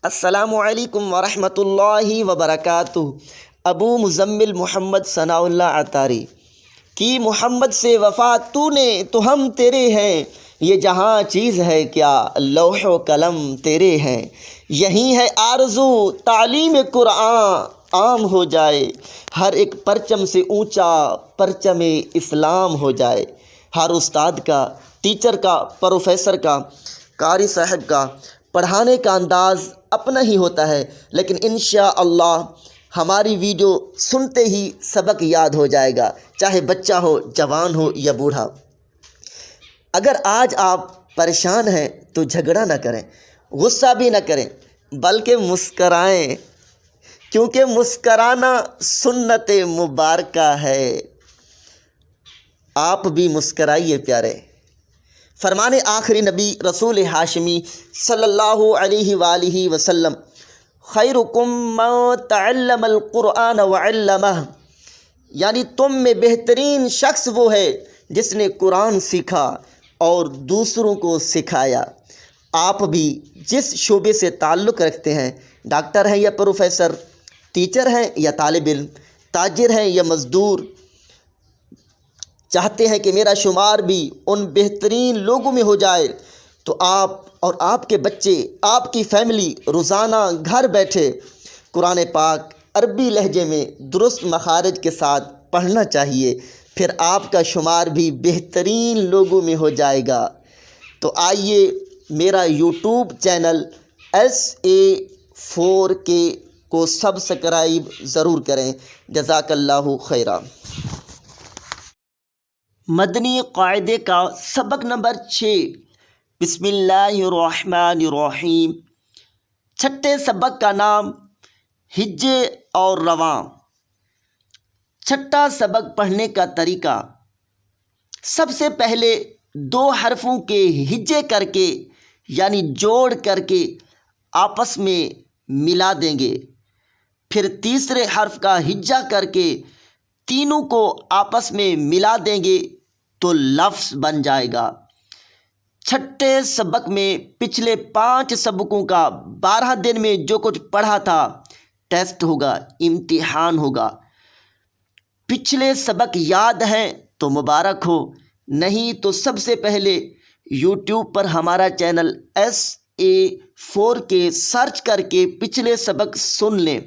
السلام علیکم ورحمۃ اللہ وبرکاتہ۔ ابو مزمل محمد ثناء اللہ عطاری کی محمد سے وفا تو نے تو ہم تیرے ہیں، یہ جہاں چیز ہے کیا لوح و قلم تیرے ہیں، یہی ہے آرزو تعلیم قرآن عام ہو جائے، ہر ایک پرچم سے اونچا پرچم اسلام ہو جائے۔ ہر استاد کا، ٹیچر کا، پروفیسر کا، قاری صاحب کا پڑھانے کا انداز اپنا ہی ہوتا ہے، لیکن انشاءاللہ ہماری ویڈیو سنتے ہی سبق یاد ہو جائے گا، چاہے بچہ ہو، جوان ہو یا بوڑھا۔ اگر آج آپ پریشان ہیں تو جھگڑا نہ کریں، غصہ بھی نہ کریں، بلکہ مسکرائیں، کیونکہ مسکرانا سنت مبارکہ ہے۔ آپ بھی مسکرائیے پیارے۔ فرمان آخری نبی رسول ہاشمی صلی اللہ علیہ وآلہ وسلم، خیرکم من تعلم القرآن وعلمہ، یعنی تم میں بہترین شخص وہ ہے جس نے قرآن سیکھا اور دوسروں کو سکھایا۔ آپ بھی جس شعبے سے تعلق رکھتے ہیں، ڈاکٹر ہیں یا پروفیسر، ٹیچر ہیں یا طالب علم، تاجر ہیں یا مزدور، چاہتے ہیں کہ میرا شمار بھی ان بہترین لوگوں میں ہو جائے، تو آپ اور آپ کے بچے، آپ کی فیملی روزانہ گھر بیٹھے قرآن پاک عربی لہجے میں درست مخارج کے ساتھ پڑھنا چاہیے، پھر آپ کا شمار بھی بہترین لوگوں میں ہو جائے گا۔ تو آئیے میرا یوٹیوب چینل SA4K کو سبسکرائب ضرور کریں۔ جزاک اللہ خیرہ۔ مدنی قاعدے کا سبق نمبر 6، بسم اللہ الرحمن الرحیم۔ چھٹے سبق کا نام ہجے اور رواں۔ چھٹا سبق پڑھنے کا طریقہ، سب سے پہلے 2 حرفوں کے ہجے کر کے یعنی جوڑ کر کے آپس میں ملا دیں گے، پھر تیسرے حرف کا ہجا کر کے تینوں کو آپس میں ملا دیں گے تو لفظ بن جائے گا۔ چھٹے سبق میں پچھلے 5 سبقوں کا 12 دن میں جو کچھ پڑھا تھا ٹیسٹ ہوگا، امتحان ہوگا۔ پچھلے سبق یاد ہیں تو مبارک ہو، نہیں تو سب سے پہلے یوٹیوب پر ہمارا چینل SA4K سرچ کر کے پچھلے سبق سن لیں۔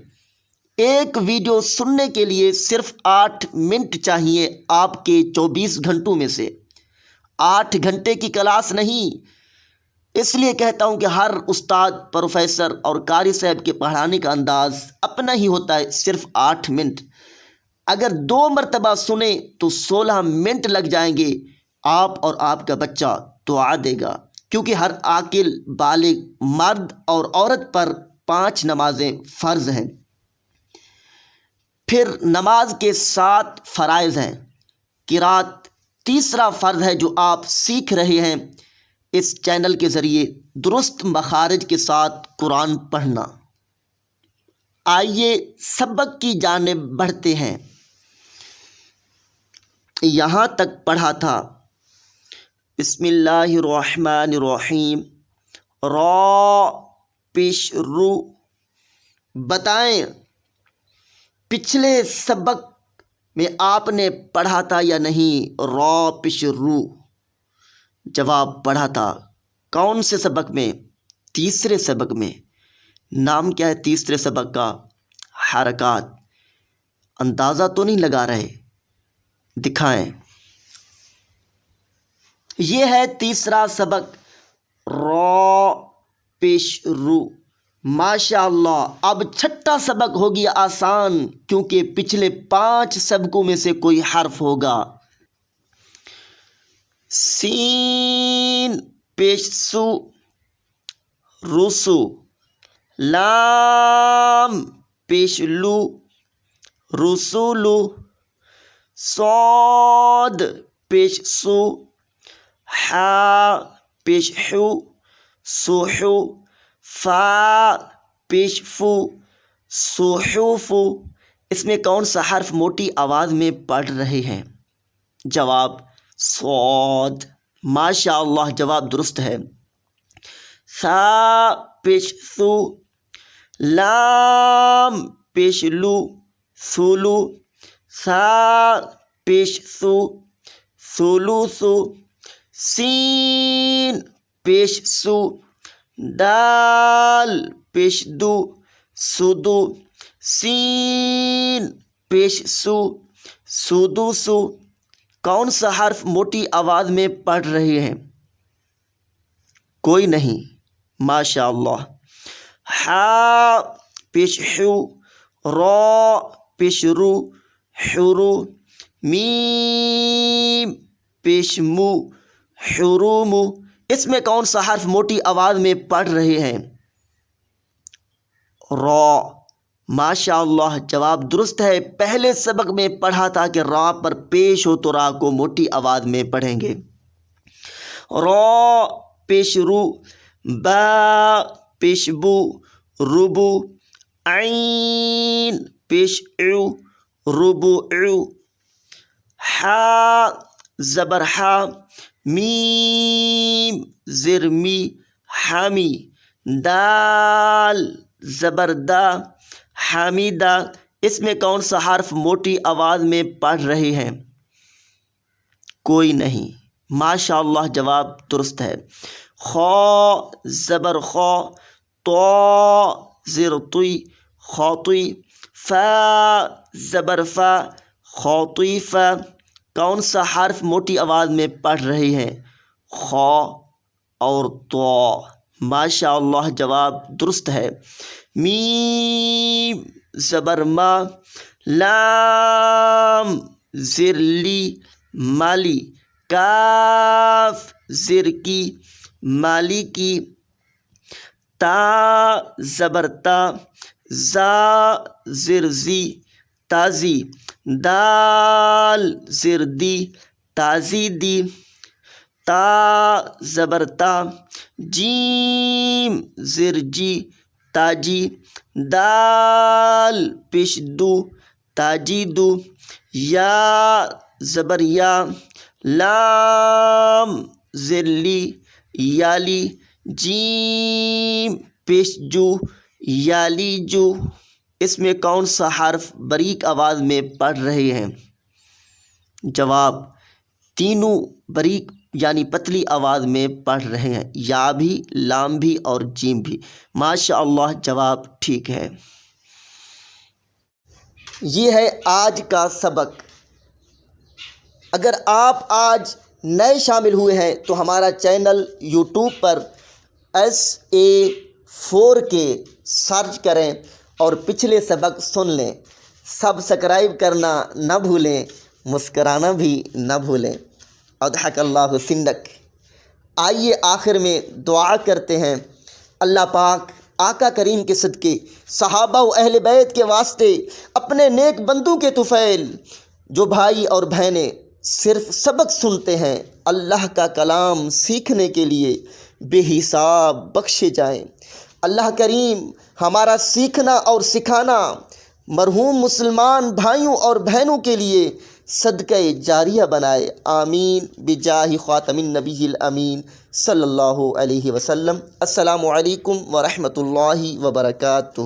ایک ویڈیو سننے کے لیے صرف 8 منٹ چاہیے آپ کے 24 گھنٹوں میں سے، 8 گھنٹے کی کلاس نہیں۔ اس لیے کہتا ہوں کہ ہر استاد، پروفیسر اور قاری صاحب کے پڑھانے کا انداز اپنا ہی ہوتا ہے، صرف 8 منٹ۔ اگر 2 مرتبہ سنیں تو 16 منٹ لگ جائیں گے، آپ اور آپ کا بچہ دعا دے گا، کیونکہ ہر عاقل بالغ مرد اور عورت پر 5 نمازیں فرض ہیں۔ پھر نماز کے 7 فرائض ہیں۔ قرات تیسرا فرض ہے جو آپ سیکھ رہے ہیں اس چینل کے ذریعے، درست مخارج کے ساتھ قرآن پڑھنا۔ آئیے سبق کی جانب بڑھتے ہیں۔ یہاں تک پڑھا تھا بسم اللہ الرحمن الرحیم، را پیش رو۔ بتائیں پچھلے سبق میں آپ نے پڑھا تھا یا نہیں را پیش رو؟ جواب پڑھا تھا۔ کون سے سبق میں؟ تیسرے سبق میں۔ نام کیا ہے تیسرے سبق کا؟ حرکات۔ اندازہ تو نہیں لگا رہے؟ دکھائیں۔ یہ ہے تیسرا سبق، را پیش رو۔ ماشاء اللہ، اب چھٹا سبق ہو گیا آسان، کیونکہ پچھلے 5 سبقوں میں سے کوئی حرف ہوگا۔ سین پیش سو، رسو۔ لام پیش لو، رسولو۔ صاد پیش سو، ہا پیش حو، سوحو۔ فا پیش فو، سوحوفو۔ اس میں کون سا حرف موٹی آواز میں پڑھ رہے ہیں؟ جواب صاد۔ ماشاء اللہ، جواب درست ہے۔ ثا پیش ثو، لام پیش لو سولو، سا پیش سو سولوسو، سین پیش سو، دال پیش دو سودو، سین پیش سو سودوسو۔ کون سا حرف موٹی آواز میں پڑھ رہے ہیں؟ کوئی نہیں، ماشاء اللہ۔ ہا پیش حو، را پیش رو حرو، میم پیش مو حروم۔ اس میں کون سا حرف موٹی آواز میں پڑھ رہے ہیں؟ را، ماشاء اللہ، جواب درست ہے۔ پہلے سبق میں پڑھا تھا کہ را پر پیش ہو تو را کو موٹی آواز میں پڑھیں گے۔ را پیش رو، با پیش بو ربو، عین پیش عو ربوع، حا زبر حا، میم زر می حامی، دال زبر دا حمیدہ۔ اس میں کون سا حرف موٹی آواز میں پڑھ رہے ہیں؟ کوئی نہیں، ماشاء اللہ، جواب درست ہے۔ خا زبر خا، طا زر طی خاطی، فا زبر فا خاطیف۔ کون سا حرف موٹی آواز میں پڑھ رہے ہیں؟ خا اور طا، ماشاء اللہ، جواب درست ہے۔ میم زبر ما، لام زر لی مالی، کاف زر کی مالی کی، تا زبر تا، زا زر زی تازی، دال زر دی تازی دی، تا زبر تا، جیم زر جی تاجی، دال پیش دو تاجی دو، یا زبر یا، لام زر لی یالی، جیم پیش جو یالی جو۔ اس میں کون سا حرف باریک آواز میں پڑھ رہے ہیں؟ جواب تینوں باریک یعنی پتلی آواز میں پڑھ رہے ہیں، یا بھی، لام بھی اور جیم بھی۔ ماشاء اللہ، جواب ٹھیک ہے۔ یہ ہے آج کا سبق۔ اگر آپ آج نئے شامل ہوئے ہیں تو ہمارا چینل یوٹیوب پر SA4K سرچ کریں اور پچھلے سبق سن لیں۔ سبسکرائب کرنا نہ بھولیں، مسکرانا بھی نہ بھولیں۔ اضحک اللہ سندک۔ آئیے آخر میں دعا کرتے ہیں۔ اللہ پاک آقا کریم کے صدقے، صحابہ و اہل بیت کے واسطے، اپنے نیک بندوں کے طفیل، جو بھائی اور بہنیں صرف سبق سنتے ہیں، اللہ کا کلام سیکھنے کے لیے بے حساب بخشے جائیں۔ اللہ کریم ہمارا سیکھنا اور سکھانا مرحوم مسلمان بھائیوں اور بہنوں کے لیے صدقہ جاریہ بنائے، آمین، بجاہ خاتم النبی الامین صلی اللہ علیہ وسلم۔ السلام علیکم ورحمۃ اللہ وبرکاتہ۔